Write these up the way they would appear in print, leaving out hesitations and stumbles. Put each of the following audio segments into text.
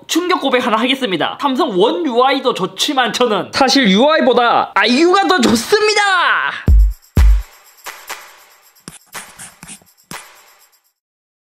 충격 고백 하나 하겠습니다. 삼성 원 UI도 좋지만 저는 사실 UI보다 IU가 더 좋습니다.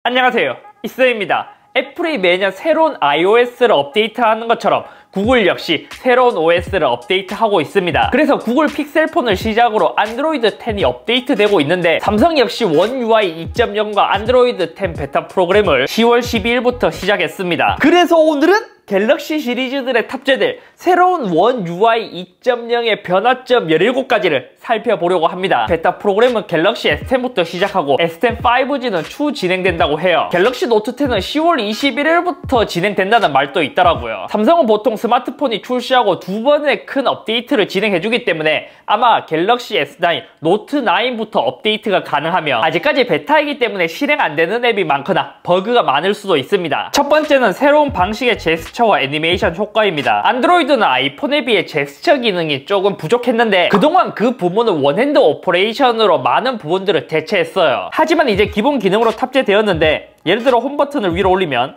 안녕하세요, 이스입니다. 애플이 매년 새로운 iOS를 업데이트하는 것처럼 구글 역시 새로운 OS를 업데이트하고 있습니다. 그래서 구글 픽셀폰을 시작으로 안드로이드 10이 업데이트되고 있는데 삼성 역시 원 UI 2.0과 안드로이드 10 베타 프로그램을 10월 12일부터 시작했습니다. 그래서 오늘은 갤럭시 시리즈들에 탑재될 새로운 원 UI 2.0의 변화점 17가지를 살펴보려고 합니다. 베타 프로그램은 갤럭시 S10부터 시작하고 S10 5G는 추후 진행된다고 해요. 갤럭시 노트 10은 10월 21일부터 진행된다는 말도 있더라고요. 삼성은 보통 스마트폰이 출시하고 두 번의 큰 업데이트를 진행해주기 때문에 아마 갤럭시 S9, 노트 9부터 업데이트가 가능하며 아직까지 베타이기 때문에 실행 안 되는 앱이 많거나 버그가 많을 수도 있습니다. 첫 번째는 새로운 방식의 제스처와 애니메이션 효과입니다. 안드로이드는 아이폰에 비해 제스처 기능이 조금 부족했는데 그동안 그 부분은 원핸드 오퍼레이션으로 많은 부분들을 대체했어요. 하지만 이제 기본 기능으로 탑재되었는데 예를 들어 홈 버튼을 위로 올리면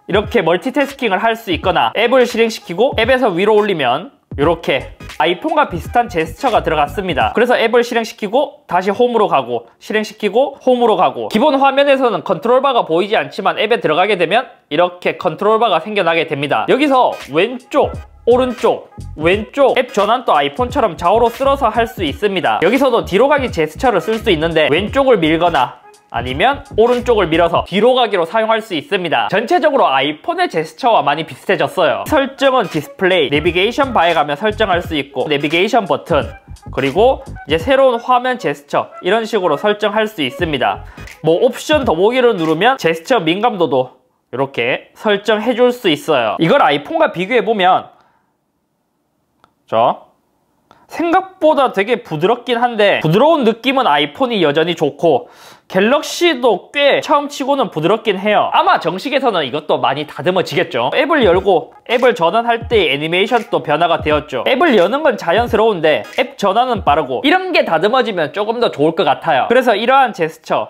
이렇게 멀티태스킹을 할 수 있거나 앱을 실행시키고 앱에서 위로 올리면 이렇게 아이폰과 비슷한 제스처가 들어갔습니다. 그래서 앱을 실행시키고 다시 홈으로 가고 실행시키고 홈으로 가고 기본 화면에서는 컨트롤바가 보이지 않지만 앱에 들어가게 되면 이렇게 컨트롤바가 생겨나게 됩니다. 여기서 왼쪽 오른쪽, 왼쪽 앱 전환도 아이폰처럼 좌우로 쓸어서 할 수 있습니다. 여기서도 뒤로 가기 제스처를 쓸 수 있는데 왼쪽을 밀거나 아니면 오른쪽을 밀어서 뒤로 가기로 사용할 수 있습니다. 전체적으로 아이폰의 제스처와 많이 비슷해졌어요. 설정은 디스플레이, 내비게이션 바에 가면 설정할 수 있고 내비게이션 버튼, 그리고 이제 새로운 화면 제스처 이런 식으로 설정할 수 있습니다. 뭐 옵션 더보기를 누르면 제스처 민감도도 이렇게 설정해 줄 수 있어요. 이걸 아이폰과 비교해보면 생각보다 되게 부드럽긴 한데 부드러운 느낌은 아이폰이 여전히 좋고 갤럭시도 꽤 처음 치고는 부드럽긴 해요. 아마 정식에서는 이것도 많이 다듬어지겠죠. 앱을 열고 앱을 전환할 때 애니메이션도 변화가 되었죠. 앱을 여는 건 자연스러운데 앱 전환은 빠르고 이런 게 다듬어지면 조금 더 좋을 것 같아요. 그래서 이러한 제스처,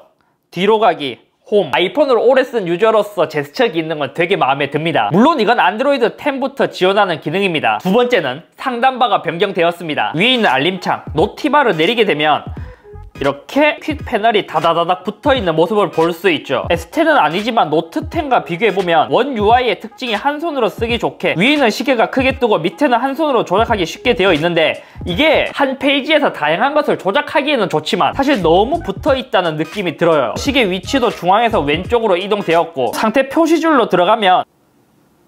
뒤로 가기, 홈, 아이폰을 오래 쓴 유저로서 제스처 기능은 되게 마음에 듭니다. 물론 이건 안드로이드 10부터 지원하는 기능입니다. 두 번째는 상단바가 변경되었습니다. 위에 있는 알림창, 노티바를 내리게 되면 이렇게 퀵 패널이 다다다닥 붙어있는 모습을 볼 수 있죠. S10은 아니지만 노트 10과 비교해보면 원 UI의 특징이 한 손으로 쓰기 좋게 위에는 시계가 크게 뜨고 밑에는 한 손으로 조작하기 쉽게 되어 있는데 이게 한 페이지에서 다양한 것을 조작하기에는 좋지만 사실 너무 붙어있다는 느낌이 들어요. 시계 위치도 중앙에서 왼쪽으로 이동되었고 상태 표시줄로 들어가면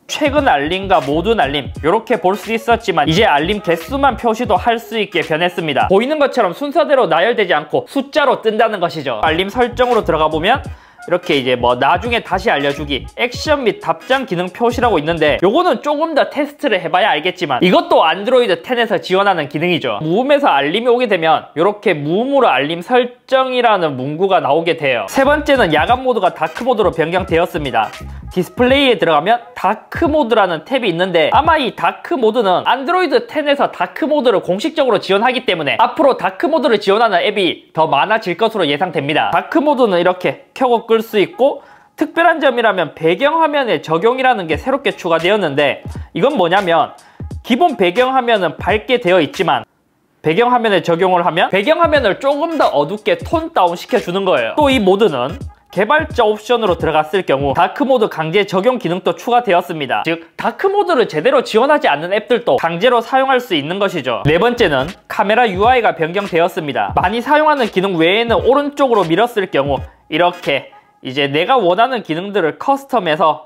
최근 알림과 모든 알림 이렇게 볼 수 있었지만 이제 알림 개수만 표시도 할 수 있게 변했습니다. 보이는 것처럼 순서대로 나열되지 않고 숫자로 뜬다는 것이죠. 알림 설정으로 들어가 보면 이렇게 이제 뭐 나중에 다시 알려주기, 액션 및 답장 기능 표시라고 있는데 요거는 조금 더 테스트를 해봐야 알겠지만 이것도 안드로이드 10에서 지원하는 기능이죠. 무음에서 알림이 오게 되면 이렇게 무음으로 알림 설정이라는 문구가 나오게 돼요. 세 번째는 야간 모드가 다크 모드로 변경되었습니다. 디스플레이에 들어가면 다크 모드라는 탭이 있는데 아마 이 다크 모드는 안드로이드 10에서 다크 모드를 공식적으로 지원하기 때문에 앞으로 다크 모드를 지원하는 앱이 더 많아질 것으로 예상됩니다. 다크 모드는 이렇게 켜고 끌 수 있고 특별한 점이라면 배경화면에 적용이라는 게 새롭게 추가되었는데 이건 뭐냐면 기본 배경화면은 밝게 되어 있지만 배경화면에 적용을 하면 배경화면을 조금 더 어둡게 톤 다운 시켜주는 거예요. 또 이 모드는 개발자 옵션으로 들어갔을 경우 다크모드 강제 적용 기능도 추가되었습니다. 즉 다크모드를 제대로 지원하지 않는 앱들도 강제로 사용할 수 있는 것이죠. 네 번째는 카메라 UI가 변경되었습니다. 많이 사용하는 기능 외에는 오른쪽으로 밀었을 경우 이렇게 이제 내가 원하는 기능들을 커스텀해서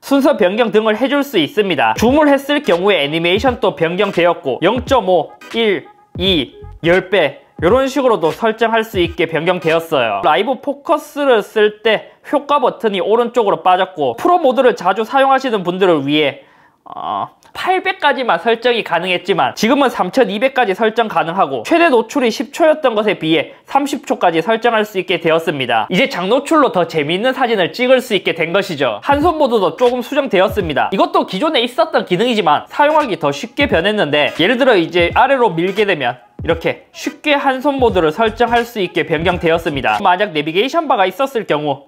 순서 변경 등을 해줄 수 있습니다. 줌을 했을 경우에 애니메이션도 변경되었고 0.5, 1, 2, 10배 이런 식으로도 설정할 수 있게 변경되었어요. 라이브 포커스를 쓸 때 효과 버튼이 오른쪽으로 빠졌고 프로 모드를 자주 사용하시는 분들을 위해 800까지만 설정이 가능했지만 지금은 3200까지 설정 가능하고 최대 노출이 10초였던 것에 비해 30초까지 설정할 수 있게 되었습니다. 이제 장노출로 더 재미있는 사진을 찍을 수 있게 된 것이죠. 한손 모드도 조금 수정되었습니다. 이것도 기존에 있었던 기능이지만 사용하기 더 쉽게 변했는데 예를 들어 이제 아래로 밀게 되면 이렇게 쉽게 한손 모드를 설정할 수 있게 변경되었습니다. 만약 내비게이션 바가 있었을 경우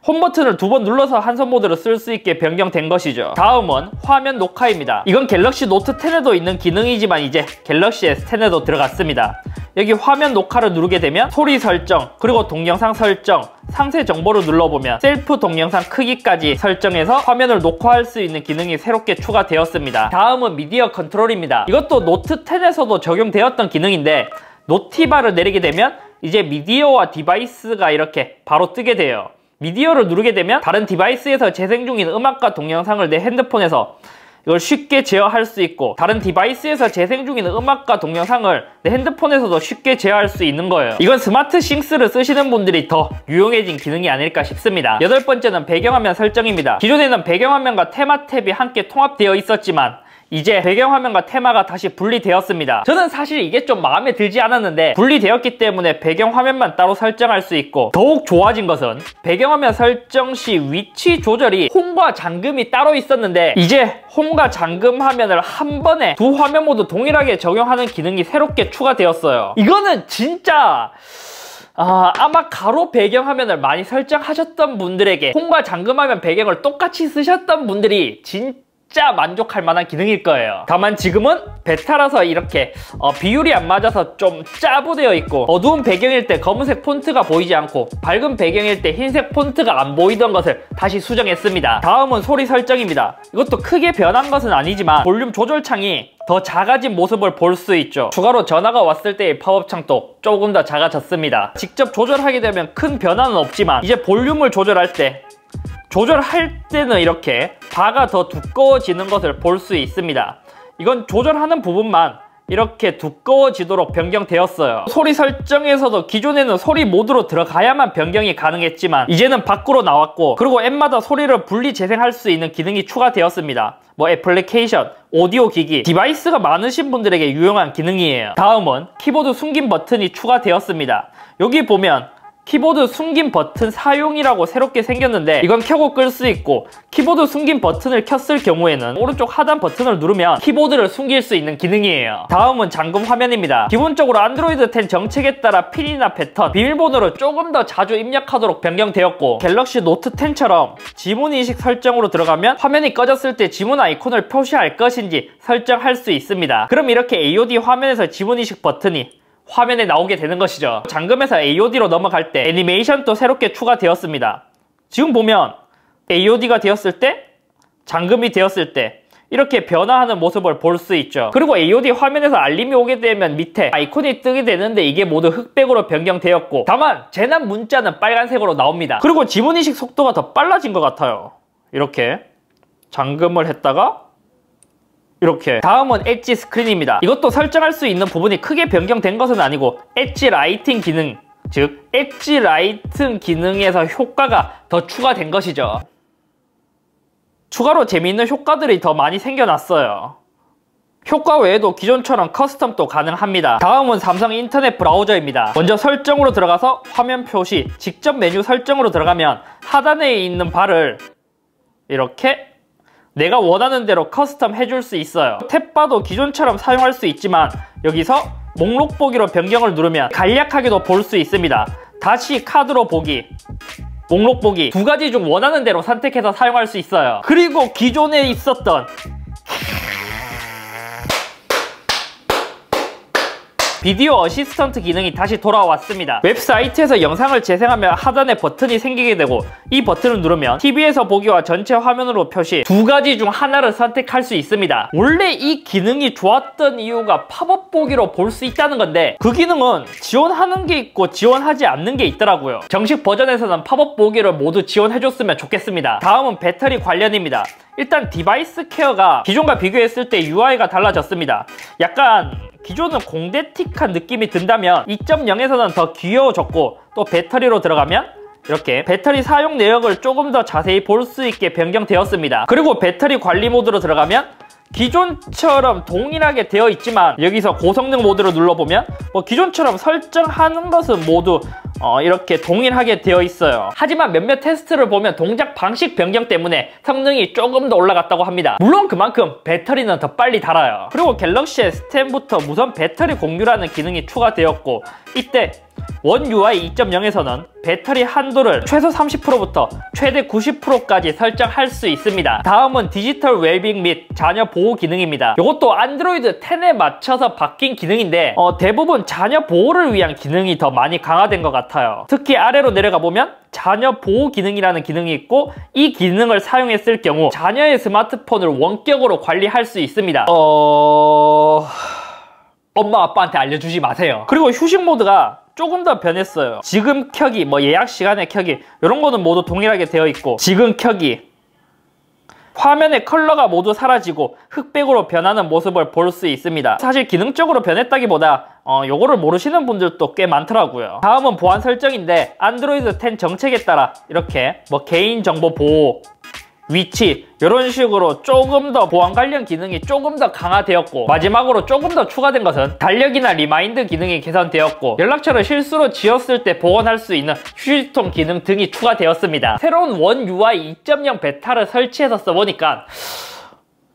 홈 버튼을 2번 눌러서 한손 모드로 쓸 수 있게 변경된 것이죠. 다음은 화면 녹화입니다. 이건 갤럭시 노트 10에도 있는 기능이지만 이제 갤럭시 S10에도 들어갔습니다. 여기 화면 녹화를 누르게 되면 소리 설정, 그리고 동영상 설정, 상세 정보를 눌러보면 셀프 동영상 크기까지 설정해서 화면을 녹화할 수 있는 기능이 새롭게 추가되었습니다. 다음은 미디어 컨트롤입니다. 이것도 노트 10에서도 적용되었던 기능인데 노티바를 내리게 되면 이제 미디어와 디바이스가 이렇게 바로 뜨게 돼요. 미디어를 누르게 되면 다른 디바이스에서 재생 중인 음악과 동영상을 내 핸드폰에서 이걸 쉽게 제어할 수 있고, 다른 디바이스에서 재생 중인 음악과 동영상을 내 핸드폰에서도 쉽게 제어할 수 있는 거예요. 이건 스마트 싱스를 쓰시는 분들이 더 유용해진 기능이 아닐까 싶습니다. 8번째는 배경화면 설정입니다. 기존에는 배경화면과 테마 탭이 함께 통합되어 있었지만 이제 배경화면과 테마가 다시 분리되었습니다. 저는 사실 이게 좀 마음에 들지 않았는데 분리되었기 때문에 배경화면만 따로 설정할 수 있고, 더욱 좋아진 것은 배경화면 설정 시 위치 조절이 홈과 잠금이 따로 있었는데 이제 홈과 잠금 화면을 한 번에 두 화면 모두 동일하게 적용하는 기능이 새롭게 추가되었어요. 이거는 진짜 아마 가로 배경화면을 많이 설정하셨던 분들에게 홈과 잠금화면 배경을 똑같이 쓰셨던 분들이 진짜 만족할 만한 기능일 거예요. 다만 지금은 베타라서 이렇게 비율이 안 맞아서 좀 짜부되어 있고, 어두운 배경일 때 검은색 폰트가 보이지 않고 밝은 배경일 때 흰색 폰트가 안 보이던 것을 다시 수정했습니다. 다음은 소리 설정입니다. 이것도 크게 변한 것은 아니지만 볼륨 조절 창이 더 작아진 모습을 볼 수 있죠. 추가로 전화가 왔을 때의 팝업 창도 조금 더 작아졌습니다. 직접 조절하게 되면 큰 변화는 없지만 이제 볼륨을 조절할 때는 이렇게 바가 더 두꺼워지는 것을 볼 수 있습니다. 이건 조절하는 부분만 이렇게 두꺼워지도록 변경되었어요. 소리 설정에서도 기존에는 소리 모드로 들어가야만 변경이 가능했지만 이제는 밖으로 나왔고, 그리고 앱마다 소리를 분리 재생할 수 있는 기능이 추가되었습니다. 애플리케이션, 오디오 기기, 디바이스가 많으신 분들에게 유용한 기능이에요. 다음은 키보드 숨김 버튼이 추가되었습니다. 여기 보면 키보드 숨김 버튼 사용이라고 새롭게 생겼는데 이건 켜고 끌 수 있고, 키보드 숨김 버튼을 켰을 경우에는 오른쪽 하단 버튼을 누르면 키보드를 숨길 수 있는 기능이에요. 다음은 잠금 화면입니다. 기본적으로 안드로이드 10 정책에 따라 핀이나 패턴, 비밀번호를 조금 더 자주 입력하도록 변경되었고, 갤럭시 노트 10처럼 지문인식 설정으로 들어가면 화면이 꺼졌을 때 지문 아이콘을 표시할 것인지 설정할 수 있습니다. 그럼 이렇게 AOD 화면에서 지문인식 버튼이 화면에 나오게 되는 것이죠. 잠금에서 AOD로 넘어갈 때 애니메이션도 새롭게 추가되었습니다. 지금 보면 AOD가 되었을 때, 잠금이 되었을 때 이렇게 변화하는 모습을 볼 수 있죠. 그리고 AOD 화면에서 알림이 오게 되면 밑에 아이콘이 뜨게 되는데 이게 모두 흑백으로 변경되었고, 다만 재난 문자는 빨간색으로 나옵니다. 그리고 지문인식 속도가 더 빨라진 것 같아요. 이렇게 잠금을 했다가 이렇게. 다음은 엣지 스크린입니다. 이것도 설정할 수 있는 부분이 크게 변경된 것은 아니고 엣지 라이팅 기능, 즉 엣지 라이팅 기능에서 효과가 더 추가된 것이죠. 추가로 재미있는 효과들이 더 많이 생겨났어요. 효과 외에도 기존처럼 커스텀도 가능합니다. 다음은 삼성 인터넷 브라우저입니다. 먼저 설정으로 들어가서 화면 표시, 직접 메뉴 설정으로 들어가면 하단에 있는 바를 이렇게 내가 원하는 대로 커스텀 해줄 수 있어요. 탭바도 기존처럼 사용할 수 있지만 여기서 목록 보기로 변경을 누르면 간략하게도 볼 수 있습니다. 다시 카드로 보기, 목록 보기 두 가지 중 원하는 대로 선택해서 사용할 수 있어요. 그리고 기존에 있었던 비디오 어시스턴트 기능이 다시 돌아왔습니다. 웹사이트에서 영상을 재생하면 하단에 버튼이 생기게 되고, 이 버튼을 누르면 TV에서 보기와 전체 화면으로 표시, 두 가지 중 하나를 선택할 수 있습니다. 원래 이 기능이 좋았던 이유가 팝업 보기로 볼 수 있다는 건데 그 기능은 지원하는 게 있고 지원하지 않는 게 있더라고요. 정식 버전에서는 팝업 보기를 모두 지원해줬으면 좋겠습니다. 다음은 배터리 관련입니다. 일단 디바이스 케어가 기존과 비교했을 때 UI가 달라졌습니다. 약간 기존은 공대틱한 느낌이 든다면 2.0에서는 더 귀여워졌고, 또 배터리로 들어가면 이렇게 배터리 사용 내역을 조금 더 자세히 볼 수 있게 변경되었습니다. 그리고 배터리 관리 모드로 들어가면 기존처럼 동일하게 되어 있지만 여기서 고성능 모드를 눌러보면 기존처럼 설정하는 것은 모두 이렇게 동일하게 되어 있어요. 하지만 몇몇 테스트를 보면 동작 방식 변경 때문에 성능이 조금 더 올라갔다고 합니다. 물론 그만큼 배터리는 더 빨리 닳아요. 그리고 갤럭시 S10부터 무선 배터리 공유라는 기능이 추가되었고, 이때 원 UI 2.0에서는 배터리 한도를 최소 30%부터 최대 90%까지 설정할 수 있습니다. 다음은 디지털 웰빙 및 자녀 보호 기능입니다. 이것도 안드로이드 10에 맞춰서 바뀐 기능인데 대부분 자녀 보호를 위한 기능이 더 많이 강화된 것 같아요. 특히 아래로 내려가 보면 자녀 보호 기능이라는 기능이 있고, 이 기능을 사용했을 경우 자녀의 스마트폰을 원격으로 관리할 수 있습니다. 엄마 아빠한테 알려주지 마세요. 그리고 휴식 모드가 조금 더 변했어요. 지금 켜기, 예약 시간에 켜기, 이런 거는 모두 동일하게 되어 있고, 지금 켜기, 화면의 컬러가 모두 사라지고 흑백으로 변하는 모습을 볼 수 있습니다. 사실 기능적으로 변했다기보다 요거를 모르시는 분들도 꽤 많더라고요. 다음은 보안 설정인데, 안드로이드 10 정책에 따라 이렇게 개인정보 보호, 위치, 이런 식으로 조금 더 보안 관련 기능이 조금 더 강화되었고, 마지막으로 조금 더 추가된 것은 달력이나 리마인드 기능이 개선되었고, 연락처를 실수로 지웠을 때 복원할 수 있는 휴지통 기능 등이 추가되었습니다. 새로운 원 UI 2.0 베타를 설치해서 써보니까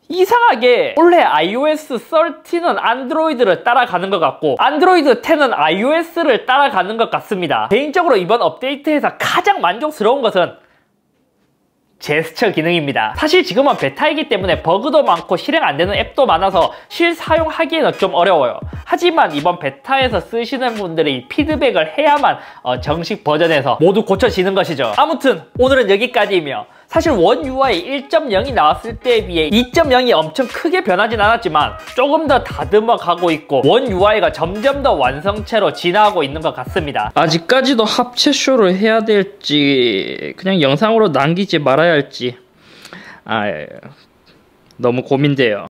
이상하게 원래 iOS 13은 안드로이드를 따라가는 것 같고, 안드로이드 10은 iOS를 따라가는 것 같습니다. 개인적으로 이번 업데이트에서 가장 만족스러운 것은 제스처 기능입니다. 사실 지금은 베타이기 때문에 버그도 많고 실행 안 되는 앱도 많아서 실사용하기에는 좀 어려워요. 하지만 이번 베타에서 쓰시는 분들이 피드백을 해야만 정식 버전에서 모두 고쳐지는 것이죠. 아무튼 오늘은 여기까지이며, 사실 원 UI 1.0이 나왔을 때에 비해 2.0이 엄청 크게 변하진 않았지만 조금 더 다듬어 가고 있고, 원 UI가 점점 더 완성체로 진화하고 있는 것 같습니다. 아직까지도 합체쇼를 해야 될지 그냥 영상으로 남기지 말아야 할지 너무 고민돼요.